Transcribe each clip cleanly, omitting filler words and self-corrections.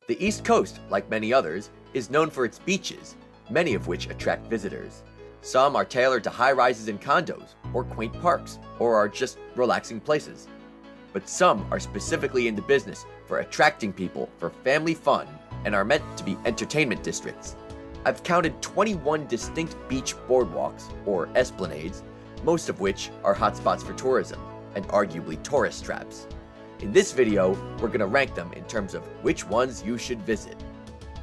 The East Coast, like many others, is known for its beaches, many of which attract visitors. Some are tailored to high-rises and condos, or quaint parks, or are just relaxing places. But some are specifically in the business for attracting people for family fun and are meant to be entertainment districts. I've counted 21 distinct beach boardwalks, or esplanades, most of which are hotspots for tourism, and arguably tourist traps. In this video, we're going to rank them in terms of which ones you should visit.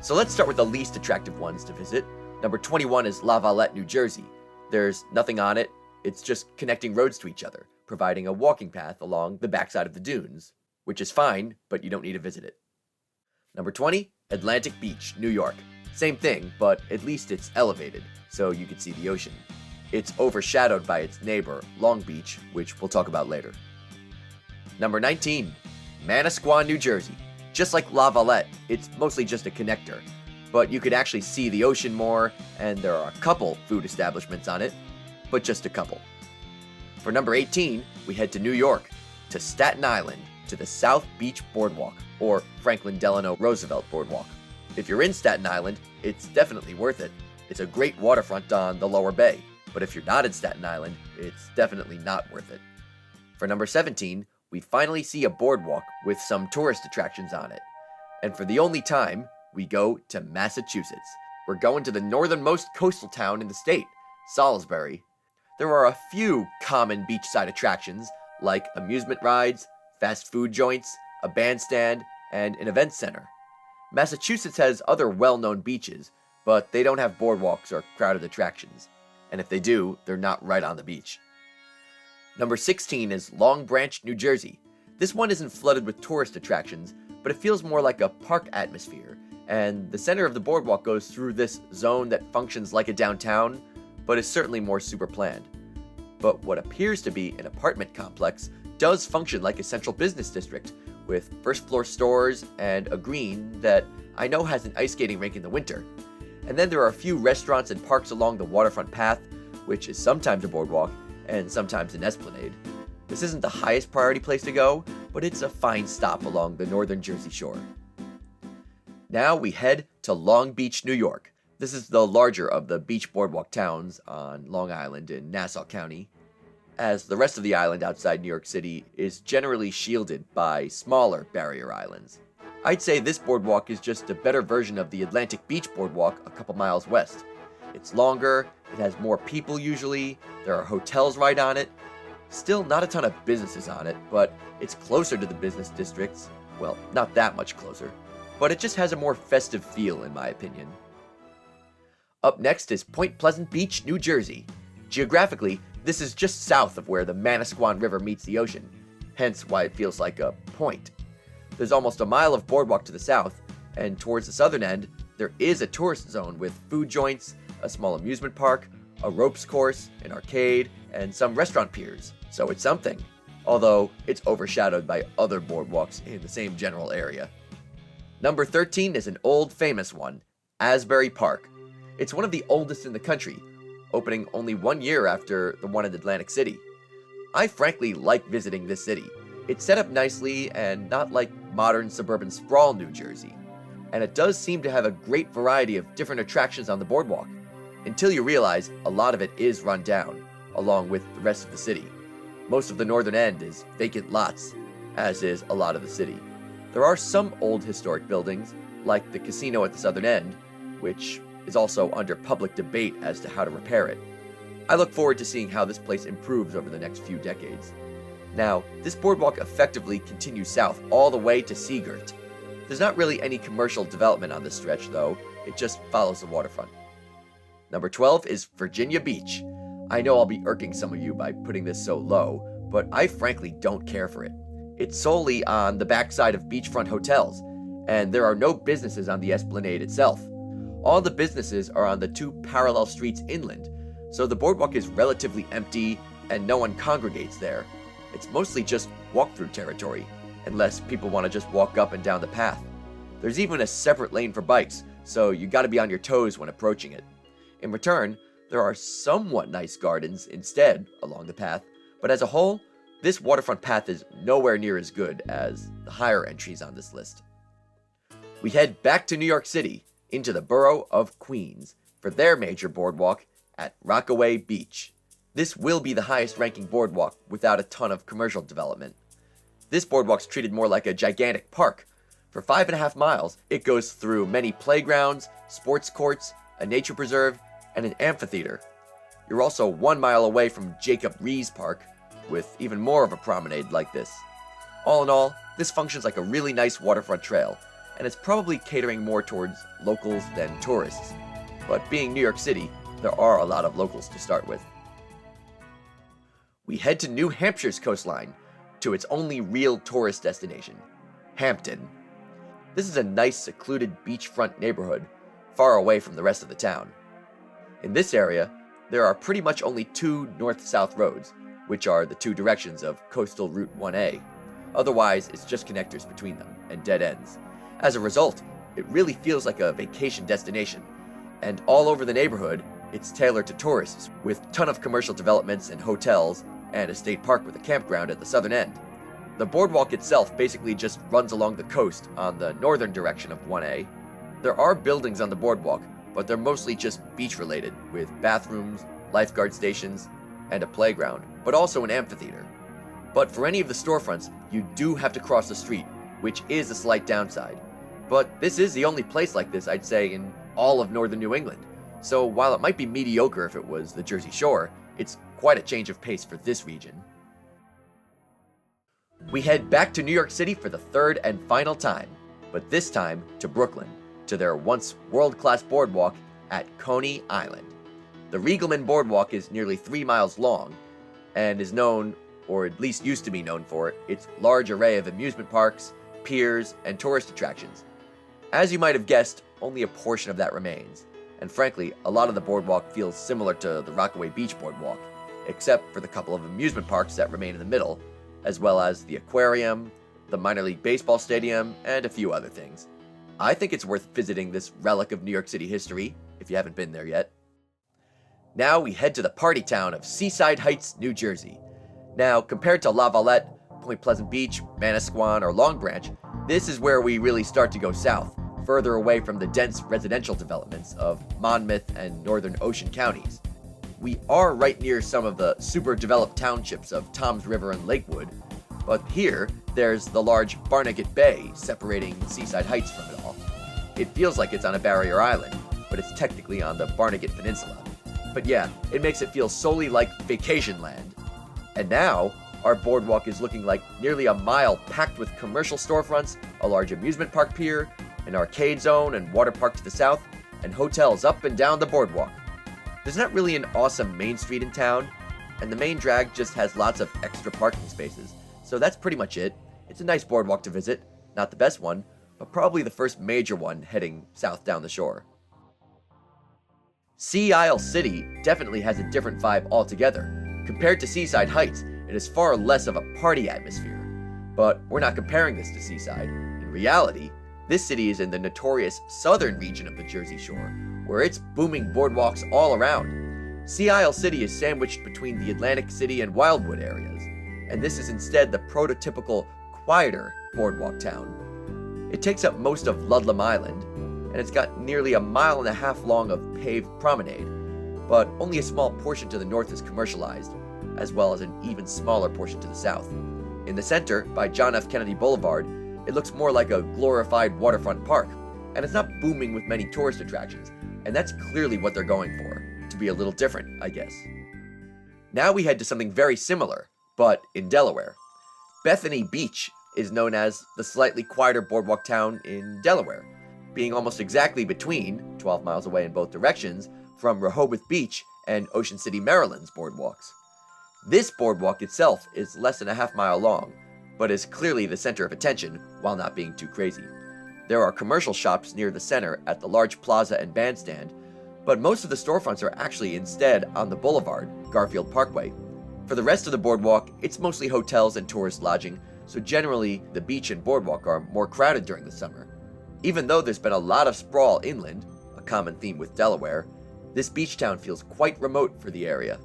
So let's start with the least attractive ones to visit. Number 21 is La Valette, New Jersey. There's nothing on it, it's just connecting roads to each other, providing a walking path along the backside of the dunes, which is fine, but you don't need to visit it. Number 20, Atlantic Beach, New York. Same thing, but at least it's elevated, so you can see the ocean. It's overshadowed by its neighbor, Long Beach, which we'll talk about later. Number 19, Manasquan, New Jersey. Just like La Valette, it's mostly just a connector, but you could actually see the ocean more, and there are a couple food establishments on it, but just a couple. For number 18, we head to New York, to Staten Island, to the South Beach Boardwalk, or Franklin Delano Roosevelt Boardwalk. If you're in Staten Island, it's definitely worth it. It's a great waterfront on the Lower Bay, but if you're not in Staten Island, it's definitely not worth it. For number 17, we finally see a boardwalk with some tourist attractions on it. And for the only time, we go to Massachusetts. We're going to the northernmost coastal town in the state, Salisbury. There are a few common beachside attractions, like amusement rides, fast food joints, a bandstand, and an event center. Massachusetts has other well-known beaches, but they don't have boardwalks or crowded attractions. And if they do, they're not right on the beach. Number 16 is Long Branch, New Jersey. This one isn't flooded with tourist attractions, but it feels more like a park atmosphere, and the center of the boardwalk goes through this zone that functions like a downtown, but is certainly more super planned. But what appears to be an apartment complex does function like a central business district, with first-floor stores and a green that I know has an ice skating rink in the winter. And then there are a few restaurants and parks along the waterfront path, which is sometimes a boardwalk and sometimes an esplanade. This isn't the highest priority place to go, but it's a fine stop along the northern Jersey Shore. Now we head to Long Beach, New York. This is the larger of the beach boardwalk towns on Long Island in Nassau County, as the rest of the island outside New York City is generally shielded by smaller barrier islands. I'd say this boardwalk is just a better version of the Atlantic Beach Boardwalk a couple miles west. It's longer, it has more people usually, there are hotels right on it. Still not a ton of businesses on it, but it's closer to the business districts. Well, not that much closer, but it just has a more festive feel in my opinion. Up next is Point Pleasant Beach, New Jersey. Geographically, this is just south of where the Manasquan River meets the ocean, hence why it feels like a point. There's almost a mile of boardwalk to the south, and towards the southern end, there is a tourist zone with food joints, a small amusement park, a ropes course, an arcade, and some restaurant piers, so it's something, although it's overshadowed by other boardwalks in the same general area. Number 13 is an old famous one, Asbury Park. It's one of the oldest in the country, opening only 1 year after the one in Atlantic City. I frankly like visiting this city. It's set up nicely and not like modern suburban sprawl New Jersey. And it does seem to have a great variety of different attractions on the boardwalk, until you realize a lot of it is run down, along with the rest of the city. Most of the northern end is vacant lots, as is a lot of the city. There are some old historic buildings, like the casino at the southern end, which is also under public debate as to how to repair it. I look forward to seeing how this place improves over the next few decades. Now, this boardwalk effectively continues south all the way to Seagirt. There's not really any commercial development on this stretch though, it just follows the waterfront. Number 12 is Virginia Beach. I know I'll be irking some of you by putting this so low, but I frankly don't care for it. It's solely on the backside of beachfront hotels, and there are no businesses on the esplanade itself. All the businesses are on the two parallel streets inland, so the boardwalk is relatively empty and no one congregates there. It's mostly just walk-through territory, unless people want to just walk up and down the path. There's even a separate lane for bikes, so you gotta be on your toes when approaching it. In return, there are somewhat nice gardens instead along the path, but as a whole, this waterfront path is nowhere near as good as the higher entries on this list. We head back to New York City, into the borough of Queens, for their major boardwalk at Rockaway Beach. This will be the highest ranking boardwalk without a ton of commercial development. This boardwalk's treated more like a gigantic park. For 5.5 miles, it goes through many playgrounds, sports courts, a nature preserve, and an amphitheater. You're also 1 mile away from Jacob Riis Park, with even more of a promenade like this. All in all, this functions like a really nice waterfront trail, and it's probably catering more towards locals than tourists. But being New York City, there are a lot of locals to start with. We head to New Hampshire's coastline, to its only real tourist destination, Hampton. This is a nice secluded beachfront neighborhood, far away from the rest of the town. In this area, there are pretty much only 2 north-south roads, which are the 2 directions of Coastal Route 1A. Otherwise, it's just connectors between them, and dead ends. As a result, it really feels like a vacation destination, and all over the neighborhood, it's tailored to tourists, with a ton of commercial developments and hotels, and a state park with a campground at the southern end. The boardwalk itself basically just runs along the coast on the northern direction of 1A. There are buildings on the boardwalk, but they're mostly just beach-related, with bathrooms, lifeguard stations, and a playground, but also an amphitheater. But for any of the storefronts, you do have to cross the street, which is a slight downside. But this is the only place like this, I'd say, in all of northern New England. So while it might be mediocre if it was the Jersey Shore, it's quite a change of pace for this region. We head back to New York City for the third and final time, but this time to Brooklyn, to their once world-class boardwalk at Coney Island. The Riegelman Boardwalk is nearly 3 miles long, and is known, or at least used to be known for, its large array of amusement parks, piers, and tourist attractions. As you might have guessed, only a portion of that remains, and frankly, a lot of the boardwalk feels similar to the Rockaway Beach Boardwalk, except for the couple of amusement parks that remain in the middle, as well as the aquarium, the minor league baseball stadium, and a few other things. I think it's worth visiting this relic of New York City history, if you haven't been there yet. Now we head to the party town of Seaside Heights, New Jersey. Now, compared to La Valette, Point Pleasant Beach, Manasquan, or Long Branch, this is where we really start to go south, further away from the dense residential developments of Monmouth and Northern Ocean counties. We are right near some of the super developed townships of Toms River and Lakewood, but here, there's the large Barnegat Bay separating Seaside Heights from it all. It feels like it's on a barrier island, but it's technically on the Barnegat Peninsula. But yeah, it makes it feel solely like vacation land. And now, our boardwalk is looking like nearly a mile packed with commercial storefronts, a large amusement park pier, an arcade zone and water park to the south, and hotels up and down the boardwalk. There's not really an awesome main street in town, and the main drag just has lots of extra parking spaces, so that's pretty much it. It's a nice boardwalk to visit, not the best one, but probably the first major one heading south down the shore. Sea Isle City definitely has a different vibe altogether. Compared to Seaside Heights, it is far less of a party atmosphere. But we're not comparing this to Seaside. In reality, this city is in the notorious southern region of the Jersey Shore, where it's booming boardwalks all around. Sea Isle City is sandwiched between the Atlantic City and Wildwood areas, and this is instead the prototypical, quieter boardwalk town. It takes up most of Ludlam Island, and it's got nearly 1.5 miles long of paved promenade, but only a small portion to the north is commercialized, as well as an even smaller portion to the south. In the center, by John F. Kennedy Boulevard, it looks more like a glorified waterfront park, and it's not booming with many tourist attractions, and that's clearly what they're going for, to be a little different, I guess. Now we head to something very similar, but in Delaware. Bethany Beach is known as the slightly quieter boardwalk town in Delaware, being almost exactly between, 12 miles away in both directions, from Rehoboth Beach and Ocean City, Maryland's boardwalks. This boardwalk itself is less than a half-mile long, but is clearly the center of attention while not being too crazy. There are commercial shops near the center at the large plaza and bandstand, but most of the storefronts are actually instead on the boulevard, Garfield Parkway. For the rest of the boardwalk, it's mostly hotels and tourist lodging, so generally the beach and boardwalk are more crowded during the summer. Even though there's been a lot of sprawl inland, a common theme with Delaware, this beach town feels quite remote for the area.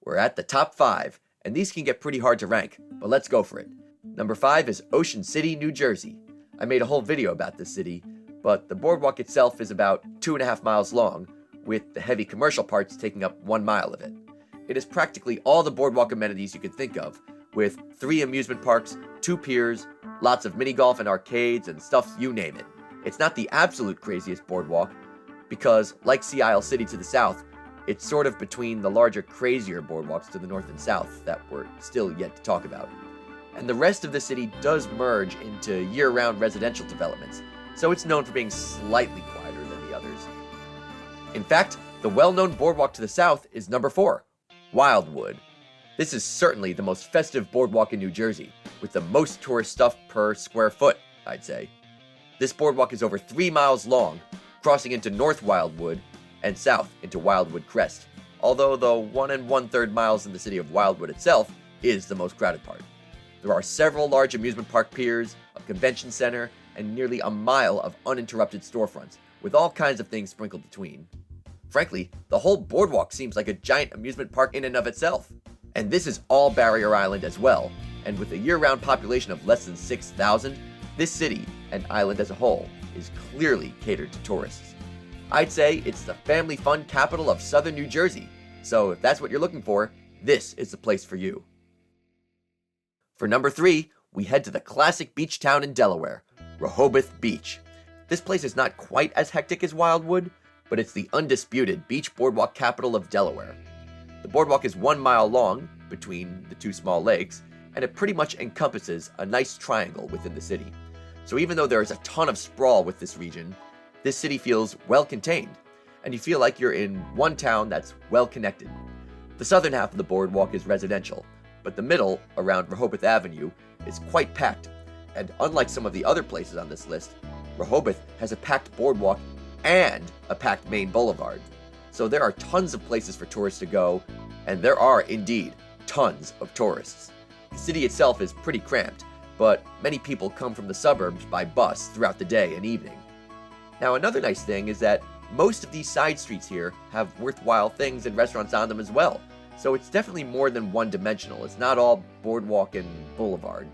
We're at the top 5, and these can get pretty hard to rank, but let's go for it. Number 5 is Ocean City, New Jersey. I made a whole video about this city, but the boardwalk itself is about 2.5 miles long, with the heavy commercial parts taking up 1 mile of it. It is practically all the boardwalk amenities you could think of, with 3 amusement parks, 2 piers, lots of mini golf and arcades and stuff you name it. It's not the absolute craziest boardwalk, because like Sea Isle City to the south, it's sort of between the larger, crazier boardwalks to the north and south that we're still yet to talk about. And the rest of the city does merge into year-round residential developments, so it's known for being slightly quieter than the others. In fact, the well-known boardwalk to the south is number 4, Wildwood. This is certainly the most festive boardwalk in New Jersey, with the most tourist stuff per square foot, I'd say. This boardwalk is over 3 miles long, crossing into North Wildwood and south into Wildwood Crest, although the 1 1/3 miles in the city of Wildwood itself is the most crowded part. There are several large amusement park piers, a convention center, and nearly a mile of uninterrupted storefronts, with all kinds of things sprinkled between. Frankly, the whole boardwalk seems like a giant amusement park in and of itself. And this is all Barrier Island as well, and with a year-round population of less than 6,000, this city, and island as a whole, is clearly catered to tourists. I'd say it's the family fun capital of southern New Jersey, so if that's what you're looking for, this is the place for you. For number 3, we head to the classic beach town in Delaware, Rehoboth Beach. This place is not quite as hectic as Wildwood, but it's the undisputed beach boardwalk capital of Delaware. The boardwalk is 1 mile long, between the 2 small lakes, and it pretty much encompasses a nice triangle within the city. So even though there is a ton of sprawl with this region, this city feels well contained, and you feel like you're in one town that's well connected. The southern half of the boardwalk is residential, but the middle, around Rehoboth Avenue, is quite packed, and unlike some of the other places on this list, Rehoboth has a packed boardwalk and a packed main boulevard. So there are tons of places for tourists to go, and there are indeed tons of tourists. The city itself is pretty cramped, but many people come from the suburbs by bus throughout the day and evening. Now, another nice thing is that most of these side streets here have worthwhile things and restaurants on them as well, so it's definitely more than one-dimensional. It's not all boardwalk and boulevard.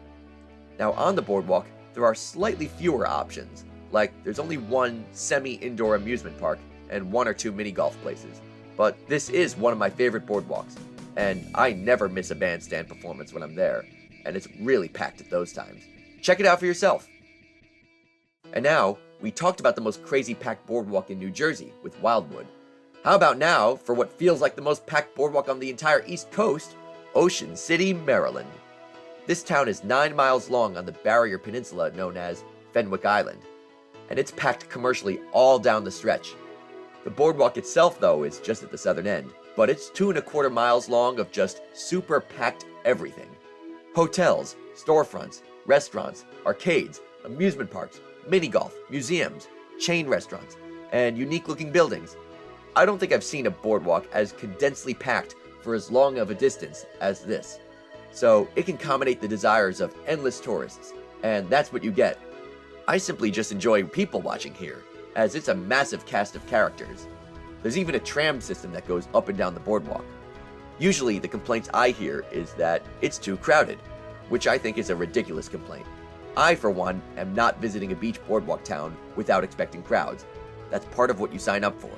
Now, on the boardwalk, there are slightly fewer options, like there's only 1 semi-indoor amusement park and 1 or 2 mini-golf places, but this is one of my favorite boardwalks, and I never miss a bandstand performance when I'm there, and it's really packed at those times. Check it out for yourself. And now, we talked about the most crazy packed boardwalk in New Jersey with Wildwood. How about now for what feels like the most packed boardwalk on the entire East Coast, Ocean City, Maryland. This town is 9 miles long on the barrier peninsula known as Fenwick Island, and it's packed commercially all down the stretch. The boardwalk itself, though, is just at the southern end, but it's 2.25 miles long of just super packed everything. Hotels, storefronts, restaurants, arcades, amusement parks, mini-golf, museums, chain restaurants, and unique-looking buildings. I don't think I've seen a boardwalk as condensely packed for as long of a distance as this. So it can accommodate the desires of endless tourists, and that's what you get. I simply just enjoy people watching here, as it's a massive cast of characters. There's even a tram system that goes up and down the boardwalk. Usually the complaints I hear is that it's too crowded, which I think is a ridiculous complaint. I, for one, am not visiting a beach boardwalk town without expecting crowds. That's part of what you sign up for.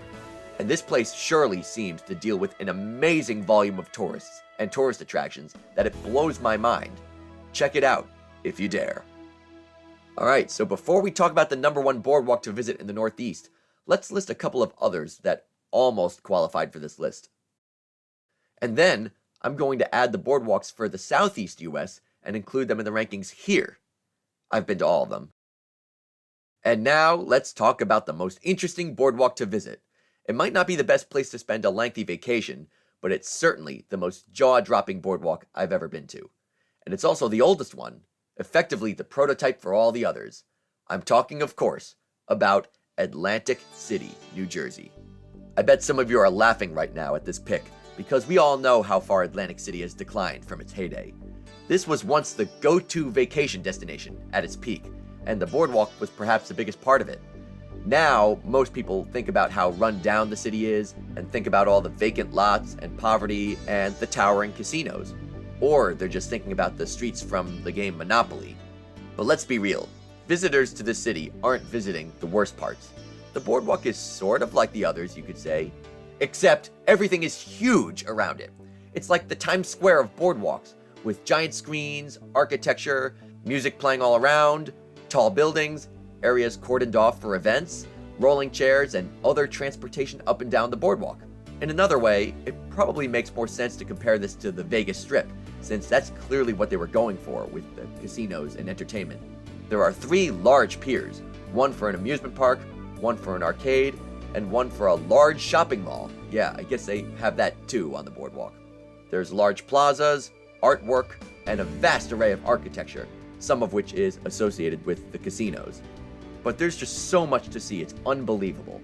And this place surely seems to deal with an amazing volume of tourists and tourist attractions that it blows my mind. Check it out, if you dare. Alright, so before we talk about the number 1 boardwalk to visit in the Northeast, let's list a couple of others that almost qualified for this list. And then, I'm going to add the boardwalks for the Southeast US and include them in the rankings here. I've been to all of them. And now, let's talk about the most interesting boardwalk to visit. It might not be the best place to spend a lengthy vacation, but it's certainly the most jaw-dropping boardwalk I've ever been to. And it's also the oldest one, effectively the prototype for all the others. I'm talking, of course, about Atlantic City, New Jersey. I bet some of you are laughing right now at this pick, because we all know how far Atlantic City has declined from its heyday. This was once the go-to vacation destination at its peak, and the boardwalk was perhaps the biggest part of it. Now, most people think about how run down the city is, and think about all the vacant lots and poverty and the towering casinos. Or they're just thinking about the streets from the game Monopoly. But let's be real, visitors to the city aren't visiting the worst parts. The boardwalk is sort of like the others, you could say, except everything is huge around it. It's like the Times Square of boardwalks, with giant screens, architecture, music playing all around, tall buildings, areas cordoned off for events, rolling chairs, and other transportation up and down the boardwalk. In another way, it probably makes more sense to compare this to the Vegas Strip, since that's clearly what they were going for with the casinos and entertainment. There are 3 large piers, one for an amusement park, one for an arcade, and one for a large shopping mall. Yeah, I guess they have that too on the boardwalk. There's large plazas, artwork, and a vast array of architecture, some of which is associated with the casinos. But there's just so much to see, it's unbelievable.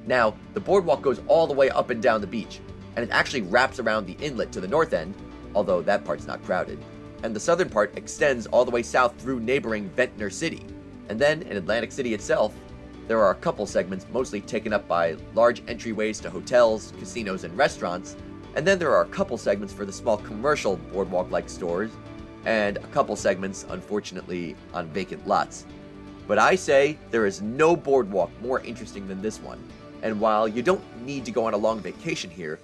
Now, the boardwalk goes all the way up and down the beach, and it actually wraps around the inlet to the north end, although that part's not crowded. And the southern part extends all the way south through neighboring Ventnor City. And then, in Atlantic City itself, there are a couple segments mostly taken up by large entryways to hotels, casinos, and restaurants, and then there are a couple segments for the small commercial boardwalk-like stores, and a couple segments, unfortunately, on vacant lots. But I say there is no boardwalk more interesting than this one, and while you don't need to go on a long vacation here,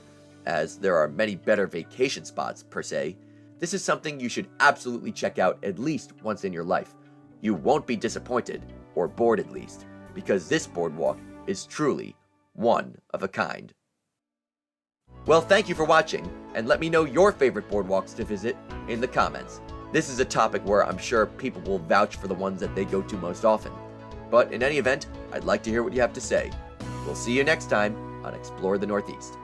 as there are many better vacation spots per se, this is something you should absolutely check out at least once in your life. You won't be disappointed, or bored at least, because this boardwalk is truly one of a kind. Well, thank you for watching, and let me know your favorite boardwalks to visit in the comments. This is a topic where I'm sure people will vouch for the ones that they go to most often. But in any event, I'd like to hear what you have to say. We'll see you next time on Explore the Northeast.